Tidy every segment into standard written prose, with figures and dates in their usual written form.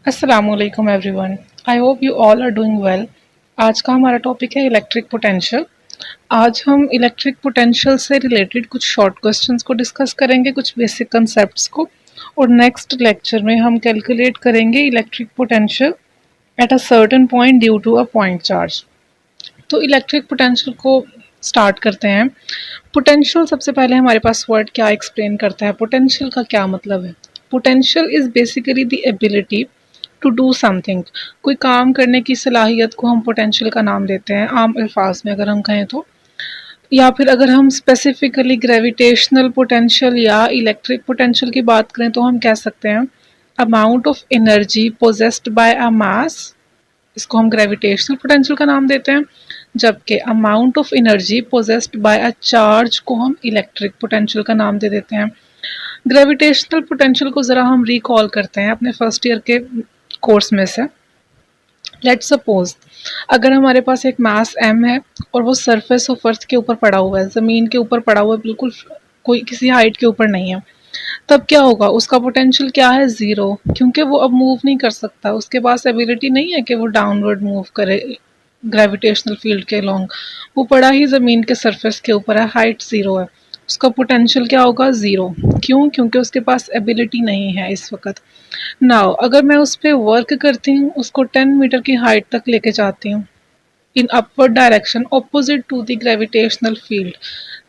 अस्सलामुअलैकुम everyone. I hope you all are doing well. आज का हमारा टॉपिक है इलेक्ट्रिक पोटेंशियल। आज हम इलेक्ट्रिक पोटेंशियल से रिलेटेड कुछ शॉर्ट क्वेश्चंस को डिस्कस करेंगे, कुछ बेसिक कंसेप्ट्स को, और नेक्स्ट लेक्चर में हम कैलकुलेट करेंगे electric potential at a certain point due to a point charge. तो इलेक्ट्रिक पोटेंशियल को स्टार्ट करते हैं। पोटेंशियल सबसे पहले हमारे पास वर्ड क्या एक्सप्लेन करता है, पोटेंशियल का क्या मतलब है। Potential is basically the ability to do something. कोई काम करने की सलाहियत को हम पोटेंशियल का नाम देते हैं आम अल्फाज में अगर हम कहें तो। या फिर अगर हम स्पेसिफिकली ग्रेविटेशनल पोटेंशियल या इलेक्ट्रिक पोटेंशियल की बात करें तो हम कह सकते हैं amount of energy possessed by a mass, इसको हम ग्रेविटेशनल पोटेंशियल का नाम देते हैं। जबकि amount of energy possessed by a charge को हम इलेक्ट्रिक पोटेंशियल का नाम दे देते हैं। ग्रेविटेशनल पोटेंशियल को ज़रा हम रिकॉल करते हैं अपने फर्स्ट ईयर के कोर्स में से। लेट्स सपोज अगर हमारे पास एक मास m है और वो सरफेस ऑफ अर्थ के ऊपर पड़ा हुआ है, ज़मीन के ऊपर पड़ा हुआ है, बिल्कुल कोई किसी हाइट के ऊपर नहीं है, तब क्या होगा? उसका पोटेंशियल क्या है? ज़ीरो, क्योंकि वो अब मूव नहीं कर सकता, उसके पास एबिलिटी नहीं है कि वो डाउनवर्ड मूव करे ग्रेविटेशनल फील्ड के लॉन्ग। वो पड़ा ही ज़मीन के सरफेस के ऊपर है, हाइट ज़ीरो है, उसका पोटेंशियल क्या होगा? ज़ीरो। क्यों? क्योंकि उसके पास एबिलिटी नहीं है इस वक्त। नाउ अगर मैं उस पर वर्क करती हूँ, उसको 10 मीटर की हाइट तक लेके जाती हूँ in upward direction opposite to the gravitational field,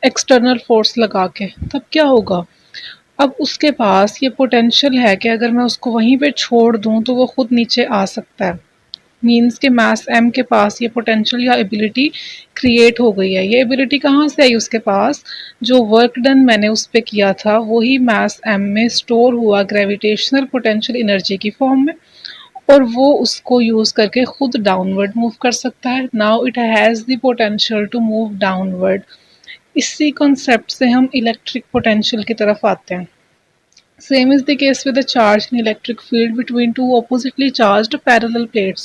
external force लगा के, तब क्या होगा? अब उसके पास ये पोटेंशियल है कि अगर मैं उसको वहीं पे छोड़ दूं तो वो खुद नीचे आ सकता है। मीन्स के मास m के पास ये पोटेंशियल या एबिलिटी क्रिएट हो गई है। ये एबिलिटी कहाँ से आई उसके पास? जो वर्क डन मैंने उस पर किया था वही मास m में स्टोर हुआ ग्रेविटेशनल पोटेंशियल एनर्जी की फॉर्म में, और वो उसको यूज़ करके खुद डाउनवर्ड मूव कर सकता है। Now it has the potential to move downward. इसी कॉन्सेप्ट से हम इलेक्ट्रिक पोटेंशियल की तरफ आते हैं। Same is the case with the charge in electric field between two oppositely charged parallel plates.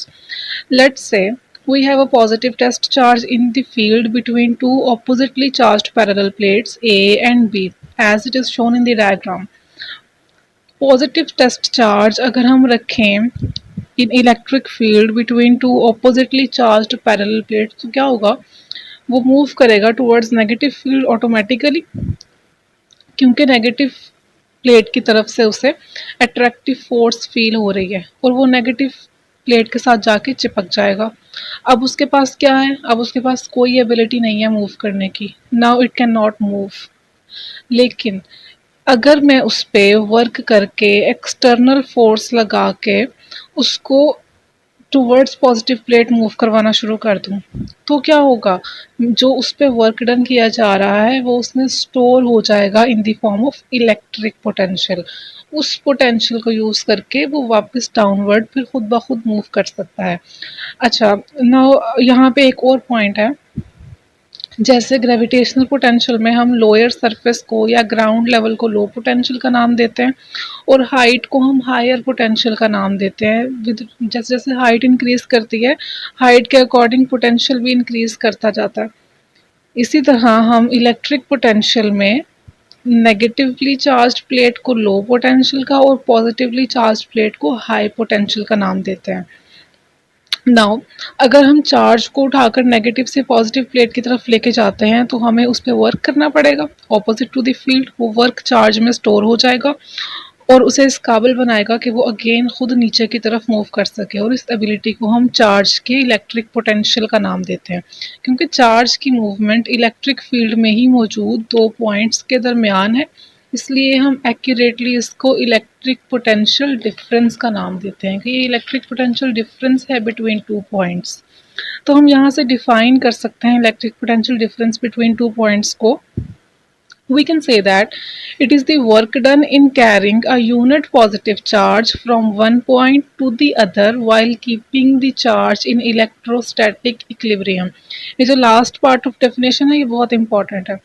Let's say we have a positive test charge in the field between two oppositely charged parallel plates A and B as it is shown in the diagram. Positive test charge अगर हम रखें in electric field between two oppositely charged parallel plates तो क्या होगा? वो move करेगा towards negative field automatically, क्योंकि negative plate की तरफ से उसे अट्रैक्टिव फोर्स फील हो रही है और वो नेगेटिव प्लेट के साथ जाके चिपक जाएगा। अब उसके पास क्या है? अब उसके पास कोई एबिलिटी नहीं है मूव करने की। Now it can not move. लेकिन अगर मैं उस पर वर्क करके एक्सटर्नल फोर्स लगा के उसको टूवर्ड्स पॉजिटिव प्लेट मूव करवाना शुरू कर दूं तो क्या होगा? जो उस पर वर्क डन किया जा रहा है वो उसमें स्टोर हो जाएगा इन the form of electric potential. उस पोटेंशियल को यूज़ करके वो वापस डाउनवर्ड फिर खुद ब खुद मूव कर सकता है। अच्छा, नाउ यहाँ पे एक और पॉइंट है। जैसे ग्रेविटेशनल पोटेंशियल में हम लोअर सरफेस को या ग्राउंड लेवल को लो पोटेंशियल का नाम देते हैं और हाइट को हम हायर पोटेंशियल का नाम देते हैं। विद जैसे जैसे हाइट इंक्रीज करती है, हाइट के अकॉर्डिंग पोटेंशियल भी इंक्रीज करता जाता है। इसी तरह हम इलेक्ट्रिक पोटेंशियल में नेगेटिवली चार्ज्ड प्लेट को लो पोटेंशियल का और पॉजिटिवली चार्ज्ड प्लेट को हाई पोटेंशियल का नाम देते हैं। नाउ अगर हम चार्ज को उठाकर नेगेटिव से पॉजिटिव प्लेट की तरफ लेके जाते हैं तो हमें उस पर वर्क करना पड़ेगा ऑपोजिट टू द फील्ड। वो वर्क चार्ज में स्टोर हो जाएगा और उसे इस काबिल बनाएगा कि वो अगेन खुद नीचे की तरफ मूव कर सके, और इस एबिलिटी को हम चार्ज के इलेक्ट्रिक पोटेंशियल का नाम देते हैं। क्योंकि चार्ज की मूवमेंट इलेक्ट्रिक फील्ड में ही मौजूद दो पॉइंट्स के दरमियान है, इसलिए हम एक्यूरेटली इसको इलेक्ट्रिक पोटेंशियल डिफरेंस का नाम देते हैं कि ये इलेक्ट्रिक पोटेंशियल डिफरेंस है बिटवीन टू पॉइंट्स। तो हम यहाँ से डिफाइन कर सकते हैं electric potential difference between two points को। We can say that it is the work done in carrying a unit positive charge from one point to the other while keeping the charge in electrostatic equilibrium. ये जो last part of definition है ये बहुत important है।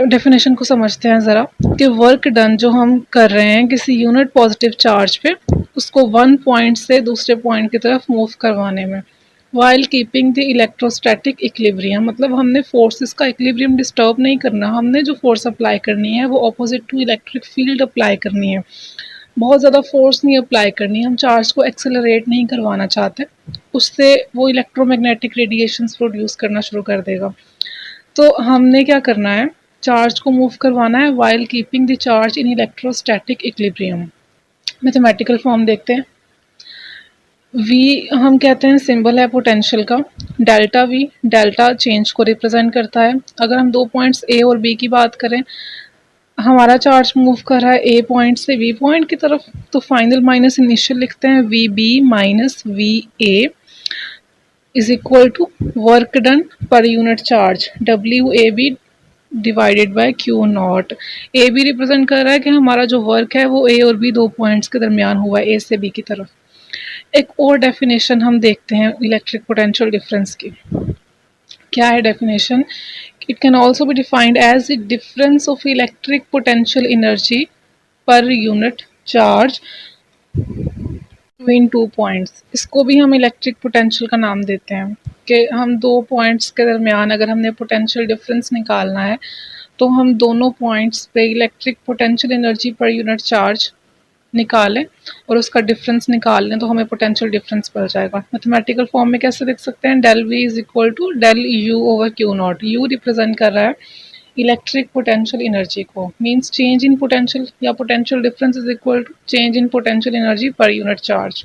Definition को समझते हैं ज़रा कि वर्क डन जो हम कर रहे हैं किसी यूनिट पॉजिटिव चार्ज पे, उसको वन पॉइंट से दूसरे पॉइंट की तरफ मूव करवाने में, while keeping the electrostatic equilibrium, मतलब हमने फोर्सेस का इक्विलिब्रियम डिस्टर्ब नहीं करना, हमने जो फोर्स अप्लाई करनी है वो opposite to electric field apply करनी है। बहुत ज़्यादा फोर्स नहीं अप्लाई करनी, हम चार्ज को एक्सेलरेट नहीं करवाना चाहते, उससे वो इलेक्ट्रोमैग्नेटिक रेडिएशंस प्रोड्यूस करना शुरू कर देगा। तो हमने क्या करना है, चार्ज को मूव करवाना है while keeping the charge in electrostatic equilibrium. Mathematical form देखते हैं। वी हम कहते हैं सिंबल है पोटेंशियल का, डेल्टा वी, डेल्टा चेंज को रिप्रेजेंट करता है। अगर हम दो पॉइंट्स ए और बी की बात करें, हमारा चार्ज मूव कर रहा है ए पॉइंट से बी पॉइंट की तरफ, तो फाइनल माइनस इनिशियल लिखते हैं V B minus V A is equal to work done per unit charge W A B divided by Q naught. A B represent कर रहा है कि हमारा जो वर्क है वो ए और बी दो पॉइंट्स के दरमियान हुआ है, ए से बी की तरफ। एक और डेफिनेशन हम देखते हैं इलेक्ट्रिक पोटेंशियल डिफरेंस की। क्या है definition? It can also be defined as the difference of electric potential energy per unit charge between two points. इसको भी हम इलेक्ट्रिक पोटेंशियल का नाम देते हैं कि हम दो पॉइंट्स के दरमियान अगर हमने पोटेंशियल डिफरेंस निकालना है तो हम दोनों पॉइंट्स पे electric potential energy per unit charge निकालें और उसका डिफरेंस निकाल लें तो हमें पोटेंशियल डिफरेंस पड़ जाएगा। मैथमेटिकल फॉर्म में कैसे लिख सकते हैं? Del V is equal to del U over Q naught. U represent कर रहा है इलेक्ट्रिक पोटेंशियल एनर्जी को, मींस चेंज इन पोटेंशियल या potential difference is equal to change in potential energy per unit charge.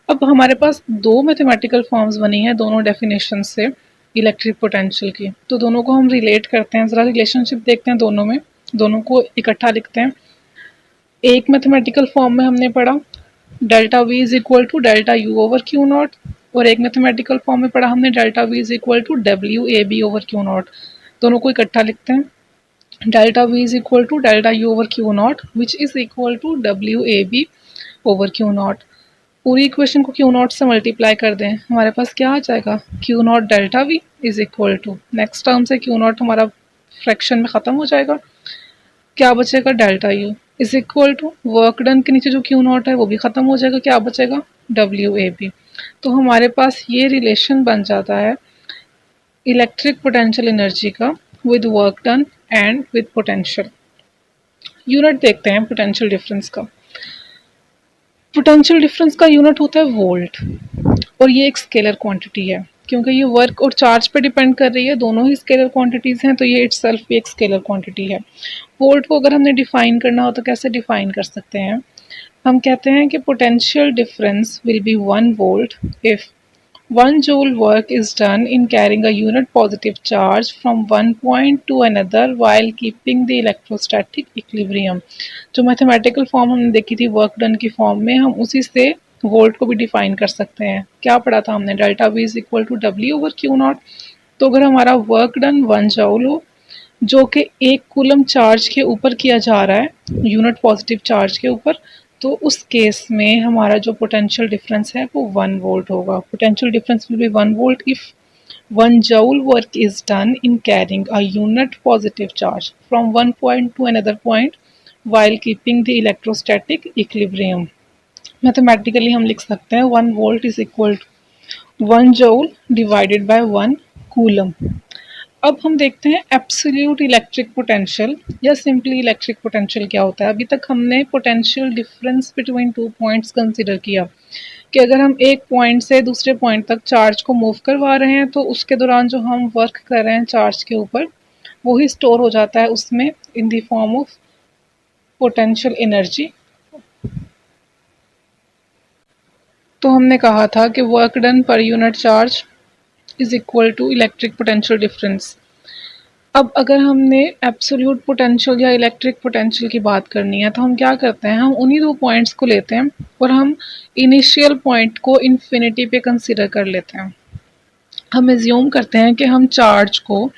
अब हमारे पास दो mathematical forms बनी हैं दोनों डेफिनेशन से इलेक्ट्रिक पोटेंशियल की, तो दोनों को हम रिलेट करते हैं। ज़रा रिलेशनशिप देखते हैं दोनों में, दोनों को इकट्ठा लिखते हैं। एक मैथमेटिकल फॉर्म में हमने पढ़ा delta V is equal to delta U over Q naught, और एक मैथमेटिकल फॉर्म में पढ़ा हमने delta V is equal to W A B over Q naught. दोनों को इकट्ठा लिखते हैं। Delta V is equal to delta U over Q naught which is equal to W A B over Q naught. पूरी equation को Q naught से multiply कर दें, हमारे पास क्या आ जाएगा? Q naught delta V is equal to, next term से क्यू नॉट हमारा फ्रैक्शन में ख़त्म हो जाएगा, क्या बचेगा? Delta U is equal to work done के नीचे जो क्यू नॉट है वो भी ख़त्म हो जाएगा, क्या बचेगा? W A B. तो हमारे पास ये रिलेशन बन जाता है इलेक्ट्रिक पोटेंशियल एनर्जी का with work done and with potential. Unit देखते हैं पोटेंशियल डिफरेंस का। पोटेंशियल डिफरेंस का यूनिट होता है वोल्ट, और ये एक स्केलर क्वांटिटी है क्योंकि ये वर्क और चार्ज पे डिपेंड कर रही है, दोनों ही स्केलर क्वांटिटीज़ हैं, तो ये इटसेल्फ भी एक स्केलर क्वांटिटी है। वोल्ट को अगर हमने डिफाइन करना हो तो कैसे डिफाइन कर सकते हैं? हम कहते हैं कि potential difference will be 1 volt if 1 joule work is done in carrying a unit positive charge from one point to another while keeping the electrostatic equilibrium। जो मैथमेटिकल फॉर्म हमने देखी थी वर्क डन की फॉर्म में, हम उसी से volt को भी डिफाइन कर सकते हैं। क्या पढ़ा था हमने? Delta V is equal to W over Q naught. तो अगर हमारा वर्क डन 1 जूल हो जो कि 1 कूलम चार्ज के ऊपर किया जा रहा है, यूनिट पॉजिटिव चार्ज के ऊपर, तो उस केस में हमारा जो पोटेंशियल डिफरेंस है वो 1 वोल्ट होगा। Potential difference will be 1 volt if 1 joule work is done in carrying a unit positive charge from one point to another point while keeping the electrostatic equilibrium. Mathematically हम लिख सकते हैं 1 volt is equal to 1 joule divided by 1 coulomb. अब हम देखते हैं absolute electric potential या simply electric potential क्या होता है। अभी तक हमने potential difference between two points consider किया कि अगर हम एक पॉइंट से दूसरे पॉइंट तक चार्ज को मूव करवा रहे हैं तो उसके दौरान जो हम वर्क कर रहे हैं चार्ज के ऊपर वही स्टोर हो जाता है उसमें in the form of potential energy. तो हमने कहा था कि work done per unit charge is equal to electric potential difference. अब अगर हमने एब्सोल्यूट पोटेंशियल या इलेक्ट्रिक पोटेंशियल की बात करनी है तो हम क्या करते हैं, हम उन्हीं दो पॉइंट्स को लेते हैं और हम इनिशियल पॉइंट को इन्फिनिटी पे कंसीडर कर लेते हैं। हम एज्यूम करते हैं कि हम चार्ज को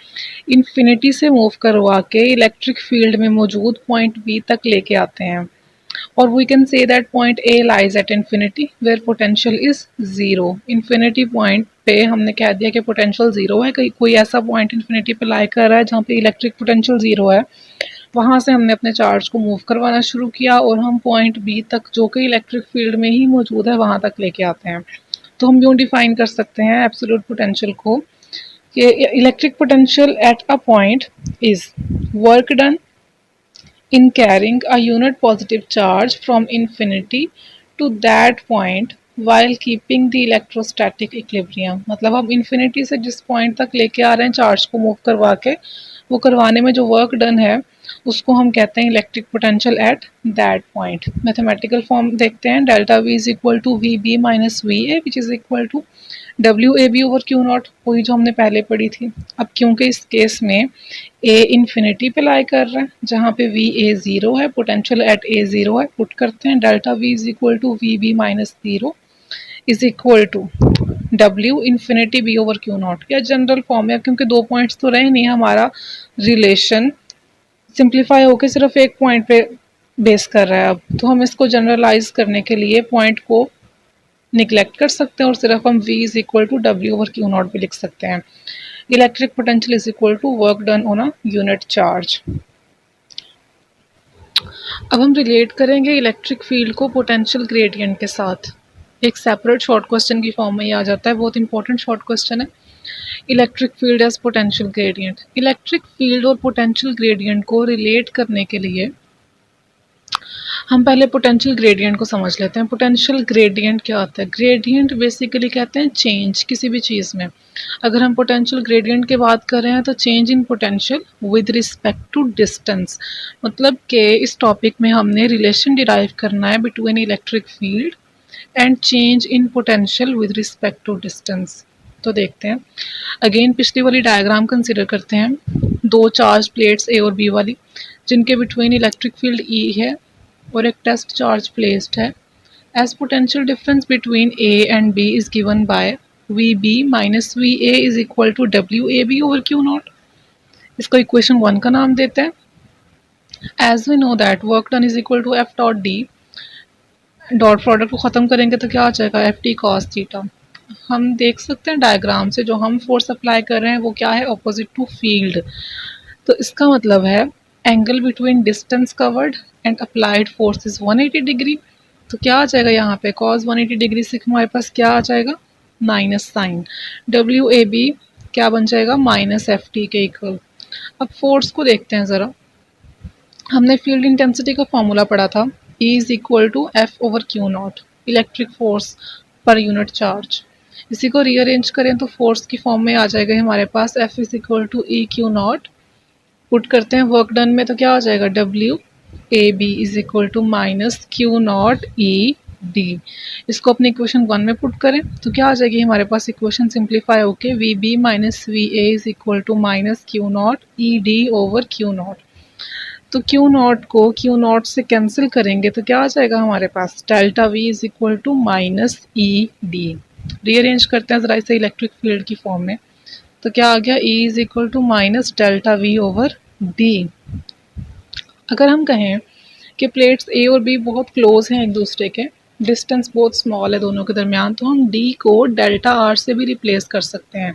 इन्फिनिटी से मूव करवा के इलेक्ट्रिक फील्ड में मौजूद पॉइंट बी तक लेके आते हैं, और V can say that point A lies at infinity where potential is zero. Infinity point पे हमने कह दिया कि पोटेंशियल ज़ीरो है, कहीं कोई ऐसा पॉइंट इन्फिनिटी पे लाई कर रहा है जहाँ पे इलेक्ट्रिक पोटेंशियल ज़ीरो है, वहाँ से हमने अपने चार्ज को मूव करवाना शुरू किया और हम पॉइंट बी तक जो कि इलेक्ट्रिक फील्ड में ही मौजूद है वहाँ तक लेके आते हैं। तो हम यूँ डिफाइन कर सकते हैं एब्सोल्यूट पोटेंशियल को कि electric potential at a point is work done in carrying a unit positive charge from infinity to that point while keeping the electrostatic equilibrium। मतलब हम infinity से जिस point तक लेके आ रहे हैं चार्ज को मूव करवा के, वो करवाने में जो वर्क डन है उसको हम कहते हैं electric potential at that point. Mathematical form देखते हैं, delta V is equal to V B minus V A which is equal to W A B over Q naught, वही जो हमने पहले पढ़ी थी। अब क्योंकि इस केस में ए इन्फिनिटी पे लाई कर रहा है, जहाँ पे वी ए ज़ीरो है, पोटेंशियल एट ए ज़ीरो है, पुट करते हैं delta V is equal to V B minus zero is equal to W infinity B over Q naught. या जनरल फॉर्म है, क्योंकि दो पॉइंट्स तो रहे नहीं, हमारा रिलेशन सिंप्लीफाई होकर सिर्फ एक पॉइंट पे बेस कर रहा है। अब तो हम इसको जनरलाइज करने के लिए पॉइंट को निगलेक्ट कर सकते हैं और सिर्फ हम v is equal to W over Q naught भी लिख सकते हैं। Electric potential is equal to work done on a unit charge. अब हम रिलेट करेंगे इलेक्ट्रिक फील्ड को पोटेंशियल ग्रेडियंट के साथ। एक सेपरेट शॉर्ट क्वेश्चन की फॉर्म में ये आ जाता है, बहुत इंपॉर्टेंट शॉर्ट क्वेश्चन है। Electric field as potential gradient. Electric field और पोटेंशियल ग्रेडियंट को रिलेट करने के लिए हम पहले पोटेंशियल ग्रेडियंट को समझ लेते हैं। पोटेंशियल ग्रेडियंट क्या होता है? ग्रेडियंट बेसिकली कहते हैं चेंज किसी भी चीज़ में। अगर हम पोटेंशियल ग्रेडियंट की बात कर रहे हैं तो change in potential with respect to distance, मतलब कि इस टॉपिक में हमने रिलेशन डिराइव करना है between electric field and change in potential with respect to distance. तो देखते हैं अगेन पिछली वाली डायग्राम कंसिडर करते हैं। दो चार्ज प्लेट्स ए और बी वाली, जिनके बिटवीन इलेक्ट्रिक फील्ड ई है और एक टेस्ट चार्ज प्लेस्ड है। As potential difference between A and B is given by V B minus V A is equal to W A B over Q naught. इसको equation 1 का नाम देते हैं। As we know that work done is equal to F dot D. Dot product को ख़त्म करेंगे तो क्या आ जाएगा? F T cos theta. हम देख सकते हैं डायग्राम से जो हम फोर्स अप्लाई कर रहे हैं वो क्या है? Opposite to field. तो इसका मतलब है angle between distance covered and applied force is 180 degree. तो क्या आ जाएगा यहाँ पे? कॉस 180 डिग्री से हमारे पास क्या आ जाएगा? Minus sign. W A B क्या बन जाएगा? माइनस एफ टी के इक्वल। अब फोर्स को देखते हैं ज़रा। हमने फील्ड इंटेंसिटी का फॉर्मूला पढ़ा था, E is equal to F over Q naught, electric force per unit charge. इसी को रीअरेंज करें तो फोर्स की फॉर्म में आ जाएगा हमारे पास F is equal to E Q naught. Put करते हैं वर्क डन में तो क्या आ जाएगा? W A B is equal to minus Q naught E D. इसको अपने इक्वेशन 1 में पुट करें तो क्या आ जाएगी हमारे पास? इक्वेशन सिंप्लीफाई होके V B minus V A is equal to minus Q naught E D over Q naught. तो क्यू नॉट को क्यू नॉट से कैंसिल करेंगे तो क्या आ जाएगा हमारे पास? Delta V is equal to minus E D. Rearrange करते हैं ज़रा इसे इलेक्ट्रिक फील्ड की फॉर्म में तो क्या आ गया? E is equal to minus delta V over D. अगर हम कहें कि प्लेट्स ए और बी बहुत क्लोज हैं एक दूसरे के, डिस्टेंस बहुत स्मॉल है दोनों के दरमियान, तो हम D को डेल्टा आर से भी रिप्लेस कर सकते हैं।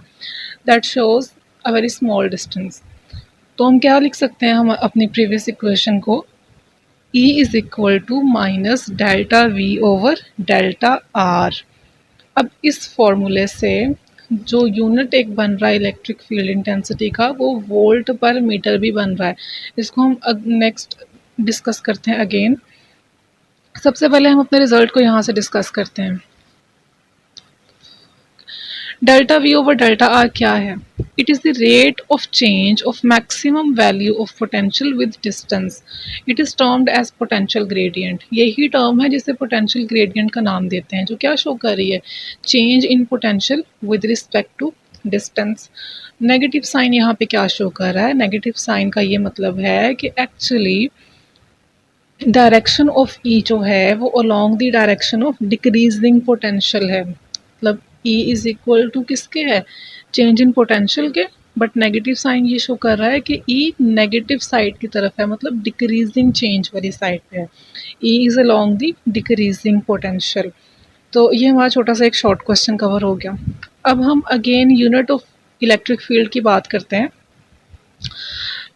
That shows a very small distance. तो हम क्या लिख सकते हैं हम अपनी प्रीवियस इक्वेशन को? E is equal to minus delta V over delta R. अब इस फॉर्मूले से जो यूनिट एक बन रहा है इलेक्ट्रिक फील्ड इंटेंसिटी का, वो वोल्ट पर मीटर भी बन रहा है। इसको हम नेक्स्ट डिस्कस करते हैं अगेन। सबसे पहले हम अपने रिजल्ट को यहाँ से डिस्कस करते हैं। Delta V over delta R क्या है? It is the rate of change of maximum value of potential with distance. It is termed as potential gradient. यही टर्म है जिसे पोटेंशियल ग्रेडियंट का नाम देते हैं, जो क्या शो कर रही है? Change in potential with respect to distance. Negative sign यहाँ पे क्या शो कर रहा है? नेगेटिव साइन का ये मतलब है कि एक्चुअली डायरेक्शन ऑफ ई जो है वो along the direction of decreasing potential है। मतलब E इज इक्वल टू किसके है? चेंज इन पोटेंशियल के। बट नेगेटिव साइन ये शो कर रहा है कि E नेगेटिव साइड की तरफ है, मतलब डिक्रीजिंग चेंज वाली साइड पे है। E is along the decreasing potential. तो ये हमारा छोटा सा एक शॉर्ट क्वेश्चन कवर हो गया। अब हम again unit of electric field की बात करते हैं।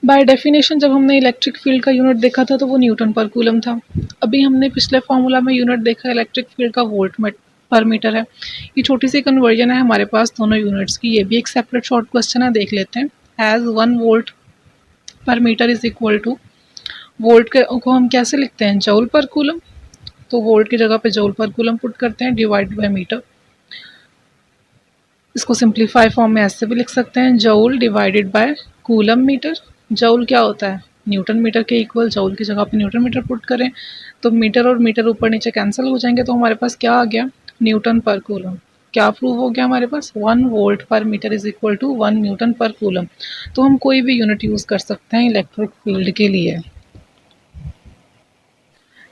बाय डेफिनेशन जब हमने इलेक्ट्रिक फील्ड का यूनिट देखा था तो वो न्यूटन पर कूलम था। अभी हमने पिछले फॉर्मूला में यूनिट देखा इलेक्ट्रिक फील्ड का वोल्ट पर मीटर है। ये छोटी सी कन्वर्जन है हमारे पास दोनों यूनिट्स की। ये भी एक सेपरेट शॉर्ट क्वेश्चन है, देख लेते हैं। As 1 volt per metre is equal to volt को हम कैसे लिखते हैं, जूल पर कूलम। तो वोल्ट की जगह पे जूल पर कूलम पुट करते हैं, डिवाइड बाय मीटर। इसको सिंप्लीफाई फॉर्म में ऐसे भी लिख सकते हैं, joule divided by coulomb metre. Joule क्या होता है, न्यूटन मीटर के इक्वल, जूल की जगह पे न्यूटन मीटर पुट करें तो मीटर और मीटर ऊपर नीचे कैंसिल हो जाएंगे, तो हमारे पास क्या आ गया, न्यूटन पर कूलम। क्या प्रूव हो गया हमारे पास, 1 volt per metre is equal to 1 newton per coulomb. तो हम कोई भी यूनिट यूज़ कर सकते हैं इलेक्ट्रिक फील्ड के लिए।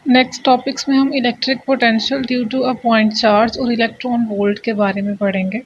नेक्स्ट टॉपिक्स में हम electric potential due to a point charge और इलेक्ट्रॉन वोल्ट के बारे में पढ़ेंगे।